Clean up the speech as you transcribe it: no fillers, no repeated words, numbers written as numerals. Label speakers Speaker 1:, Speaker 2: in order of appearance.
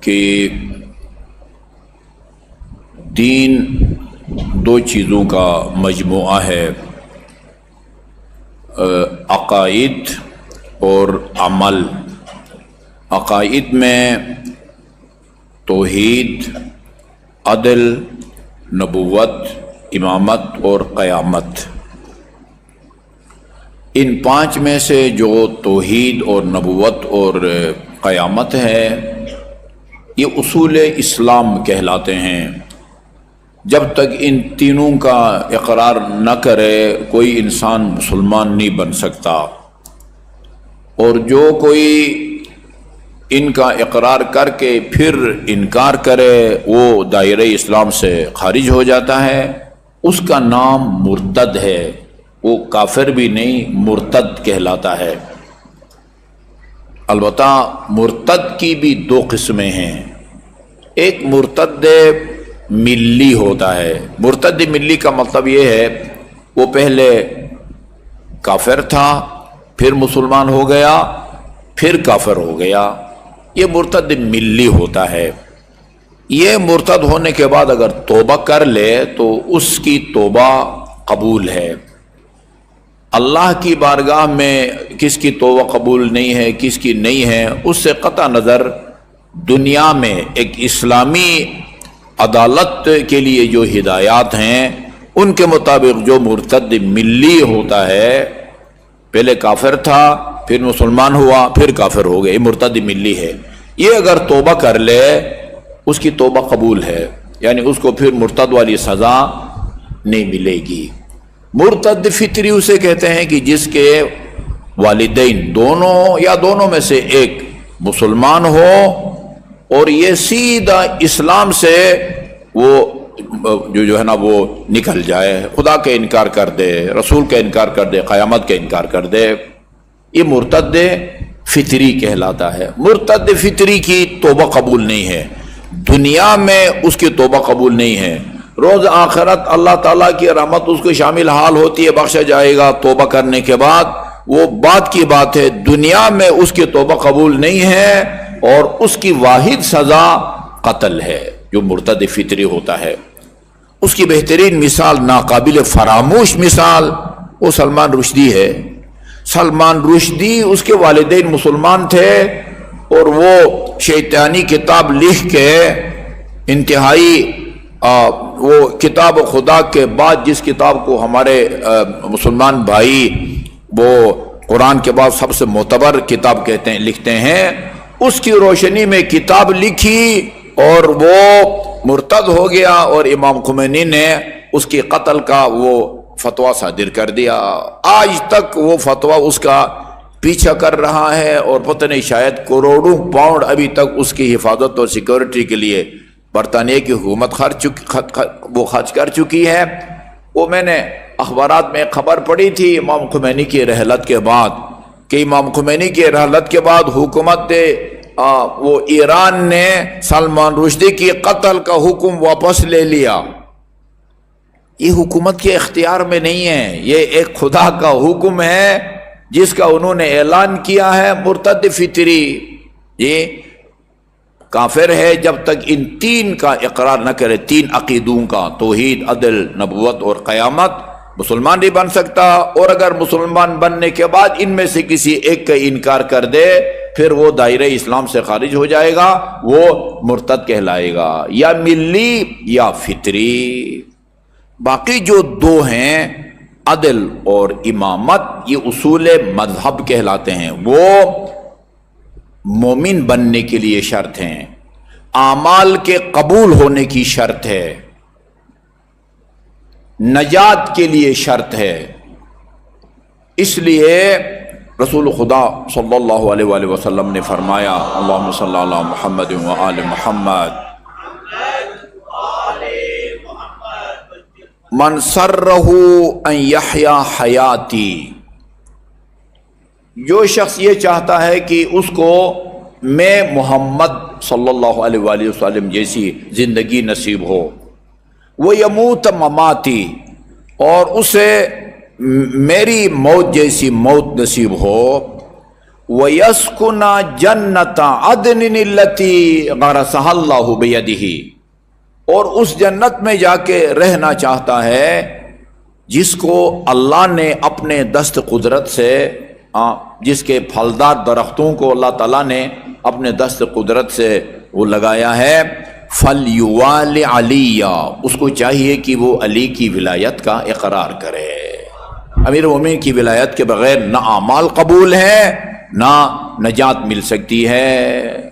Speaker 1: کہ دین دو چیزوں کا مجموعہ ہے، عقائد اور عمل۔ عقائد میں توحید، عدل، نبوت، امامت اور قیامت۔ ان پانچ میں سے جو توحید اور نبوت اور قیامت ہے یہ اصول اسلام کہلاتے ہیں۔ جب تک ان تینوں کا اقرار نہ کرے کوئی انسان مسلمان نہیں بن سکتا، اور جو کوئی ان کا اقرار کر کے پھر انکار کرے وہ دائرہ اسلام سے خارج ہو جاتا ہے، اس کا نام مرتد ہے۔ وہ کافر بھی نہیں، مرتد کہلاتا ہے۔ البتہ مرتد کی بھی دو قسمیں ہیں۔ ایک مرتد ملی ہوتا ہے۔ مرتد ملی کا مطلب یہ ہے وہ پہلے کافر تھا، پھر مسلمان ہو گیا، پھر کافر ہو گیا، یہ مرتد ملی ہوتا ہے۔ یہ مرتد ہونے کے بعد اگر توبہ کر لے تو اس کی توبہ قبول ہے۔ اللہ کی بارگاہ میں کس کی توبہ قبول نہیں ہے، کس کی نہیں ہے، اس سے قطع نظر دنیا میں ایک اسلامی عدالت کے لیے جو ہدایات ہیں ان کے مطابق جو مرتد ملی ہوتا ہے، پہلے کافر تھا، پھر مسلمان ہوا، پھر کافر ہو گئے، یہ مرتد ملی ہے۔ یہ اگر توبہ کر لے اس کی توبہ قبول ہے، یعنی اس کو پھر مرتد والی سزا نہیں ملے گی۔ مرتد فطری اسے کہتے ہیں کہ جس کے والدین دونوں یا دونوں میں سے ایک مسلمان ہو اور یہ سیدھا اسلام سے وہ جو ہے نا وہ نکل جائے، خدا کا انکار کر دے، رسول کا انکار کر دے، قیامت کا انکار کر دے، یہ مرتد فطری کہلاتا ہے۔ مرتد فطری کی توبہ قبول نہیں ہے، دنیا میں اس کی توبہ قبول نہیں ہے۔ روز آخرت اللہ تعالیٰ کی رحمت اس کو شامل حال ہوتی ہے، بخشا جائے گا توبہ کرنے کے بعد، وہ بات کی بات ہے۔ دنیا میں اس کی توبہ قبول نہیں ہے اور اس کی واحد سزا قتل ہے جو مرتد فطری ہوتا ہے۔ اس کی بہترین مثال، ناقابل فراموش مثال، وہ سلمان رشدی ہے۔ سلمان رشدی، اس کے والدین مسلمان تھے اور وہ شیطانی کتاب لکھ کے انتہائی وہ کتاب خدا کے بعد جس کتاب کو ہمارے مسلمان بھائی وہ قرآن کے بعد سب سے معتبر کتاب کہتے ہیں، لکھتے ہیں، اس کی روشنی میں کتاب لکھی اور وہ مرتد ہو گیا، اور امام خمینی نے اس کی قتل کا وہ فتویٰ صادر کر دیا۔ آج تک وہ فتویٰ اس کا پیچھا کر رہا ہے، اور پتہ نہیں شاید کروڑوں پاؤنڈ ابھی تک اس کی حفاظت اور سیکورٹی کے لیے برطانیہ کی حکومت خرچ کر چکی ہے۔ وہ میں نے اخبارات میں خبر پڑھی تھی امام خمینی کی رحلت کے بعد، کہ امام خمینی کی رحلت کے بعد حکومت وہ ایران نے سلمان رشدی کی قتل کا حکم واپس لے لیا۔ یہ حکومت کے اختیار میں نہیں ہے، یہ ایک خدا کا حکم ہے جس کا انہوں نے اعلان کیا ہے۔ مرتد فطری یہ کافر ہے جب تک ان تین کا اقرار نہ کرے، تین عقیدوں کا، توحید، عدل، نبوت اور قیامت، مسلمان نہیں بن سکتا۔ اور اگر مسلمان بننے کے بعد ان میں سے کسی ایک کا انکار کر دے پھر وہ دائرہ اسلام سے خارج ہو جائے گا، وہ مرتد کہلائے گا، یا ملی یا فطری۔ باقی جو دو ہیں عدل اور امامت، یہ اصول مذہب کہلاتے ہیں، وہ مومن بننے کے لیے شرط ہیں، اعمال کے قبول ہونے کی شرط ہے، نجات کے لیے شرط ہے۔ اس لیے رسول خدا صلی اللہ علیہ وآلہ وسلم نے فرمایا، اللہم صلی علی محمد وآل محمد، من سرہ ان یحیی حیاتی، جو شخص یہ چاہتا ہے کہ اس کو میں محمد صلی اللہ علیہ وآلہ وسلم جیسی زندگی نصیب ہو، وہ یموت مماتی، اور اسے میری موت جیسی موت نصیب ہو، وَيَسْكُنَ جَنَّةَ عَدْنٍ الَّتِي غَرَسَهَا اللَّهُ بِيَدِهِ، اور اس جنت میں جا کے رہنا چاہتا ہے جس کو اللہ نے اپنے دست قدرت سے، جس کے پھلدار درختوں کو اللہ تعالیٰ نے اپنے دست قدرت سے وہ لگایا ہے، فَلْيُوَالِ عَلِيًّا، اس کو چاہیے کہ وہ علی کی ولایت کا اقرار کرے۔ امیر مومنین کی ولایت کے بغیر نہ اعمال قبول ہے، نہ نجات مل سکتی ہے۔